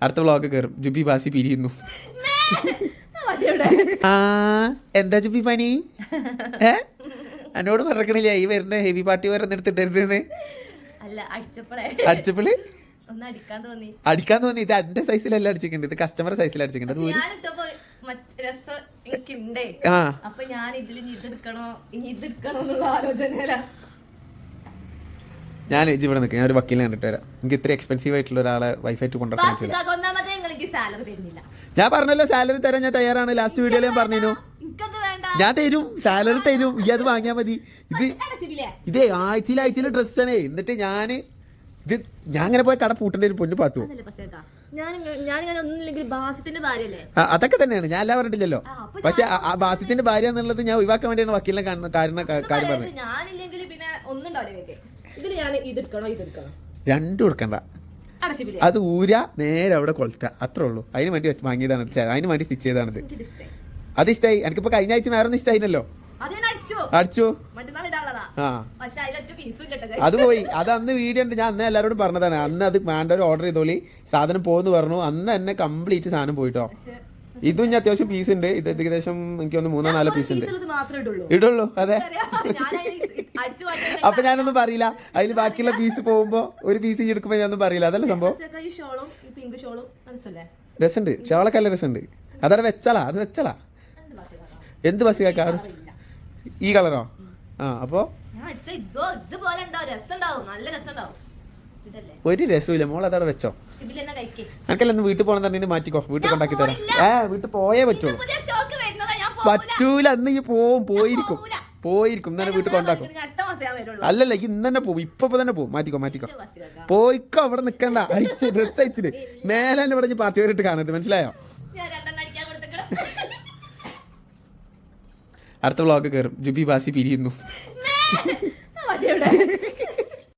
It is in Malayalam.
അടുത്ത വ്ളോഗ് കയറും ജുബി ബാസി പിരിയുന്നു. എന്താ ജുബി പണി? എന്നോട് പറഞ്ഞില്ല ഈ വരുന്ന ഹെവി പാർട്ടി വരെ എടുത്തിട്ടരുതെന്ന്. അടിച്ചപ്പോള് അടിക്കാൻ തോന്നി. ഇത് എന്റെ സൈസിലല്ല അടിച്ചിട്ടുണ്ട്, ഇത് കസ്റ്റമർ സൈസിൽ അടിച്ചിട്ടുണ്ട്. ഞാൻ ഇജ്ജ് ഇവിടെ നിൽക്കാം, ഞാൻ ഒരു വക്കീലിനെ കണ്ടിട്ട് വരാം. എനിക്ക് ഇത്ര എക്സ്പെൻസീവ് ആയിട്ടുള്ള ഒരാളെ വൈഫായിട്ട് കൊണ്ടുവരാൻ പറ്റില്ല. ഞാൻ പറഞ്ഞല്ലോ സാലറി തരാൻ ഞാൻ തയ്യാറാണ്. ലാസ്റ്റ് വീഡിയോയിൽ ഞാൻ പറഞ്ഞു ഞാൻ തരും, സാലറി തരും, ഈ അത് വാങ്ങിയാൽ മതി. ഇതേ ആഴ്ചയിൽ ഡ്രസ്സാണേ. എന്നിട്ട് ഞാൻ അങ്ങനെ പോയി കട പൂട്ടേണ്ട ഒരു പൊന്നു പാത്തു. അതൊക്കെ തന്നെയാണ്, ഞാൻ എല്ലാം പറഞ്ഞിട്ടില്ലല്ലോ. പക്ഷെ ആ ബാസിത്തിന്റെ ഭാര്യ എന്നുള്ളത് ഞാൻ ഒഴിവാക്കാൻ വേണ്ടിയാണ് വക്കീലിനെ കാര്യം പറഞ്ഞത്. രണ്ടും എടുക്കണ്ട, അത് ഊര നേരെ അവിടെ കൊളുത്ത, അത്രേ ഉള്ളൂ. അതിന് വേണ്ടി വാങ്ങിയതാണ്, അതിന് വേണ്ടി സ്റ്റിച്ച് ചെയ്താണിത്. അത് ഇഷ്ടമായി. എനിക്കിപ്പോ കഴിഞ്ഞ ആഴ്ച വേറെ ഒന്നും ഇഷ്ടമായില്ലല്ലോ. അടിച്ചു. അത് പോയി. അത് അന്ന് വീഡിയോ ഉണ്ട്, ഞാൻ അന്ന് എല്ലാവരോടും പറഞ്ഞതാണ്. അന്ന് അത് വേണ്ടവർ ഓർഡർ ചെയ്തോളി, സാധനം പോകുന്നു പറഞ്ഞു. അന്ന് തന്നെ കംപ്ലീറ്റ് സാധനം പോയിട്ടോ. ഇതും ഞാൻ അത്യാവശ്യം പീസ് ഉണ്ട്. ഇത് ഏകദേശം എനിക്ക് ഒന്ന് 3-4 പീസ് ഉണ്ട് ഇടുള്ളൂ. അതെ, അപ്പൊ ഞാനൊന്നും പറയില്ല. അതിൽ ബാക്കിയുള്ള പീസ് പോകുമ്പോ ഒരു പീസ് എടുക്കുമ്പോ ഞാനൊന്നും പറയില്ല. അതല്ല സംഭവം. രസമുണ്ട്, ഷോളൊക്കെ നല്ല രസമുണ്ട്. അതവിടെ വെച്ചാലാ, അത് വെച്ചാലാ. എന്ത് ബസ് കേൾക്കാ? ഈ കളറോ? അപ്പൊ ഒരു രസമില്ല മോൾ, അതവിടെ വെച്ചോ. എനിക്കല്ല ഒന്ന് വീട്ടിൽ പോകണം തന്നെ മാറ്റിക്കോ, വീട്ടിൽ കൊണ്ടാക്കി തരാം. വീട്ടിൽ പോയേ പറ്റുള്ളൂ. പറ്റൂല, അന്ന് ഈ പോയിരിക്കും തന്നെ വീട്ടിൽ കൊണ്ടാക്കും. അല്ലല്ല, ഇന്ന് തന്നെ പോവും. ഇപ്പൊ തന്നെ പോവും. മാറ്റിക്കോ പോയിക്കോ, അവിടെ നിക്കണ്ട. ഡ്രസ് അയച്ചിട്ട് മേലെ തന്നെ ഇവിടെ പാർട്ടി വരെയിട്ട് കാണരുത്, മനസ്സിലായോ? അടുത്ത വ്ളോഗ് കയറും ജുബി ബാസി പിരിയുന്നു.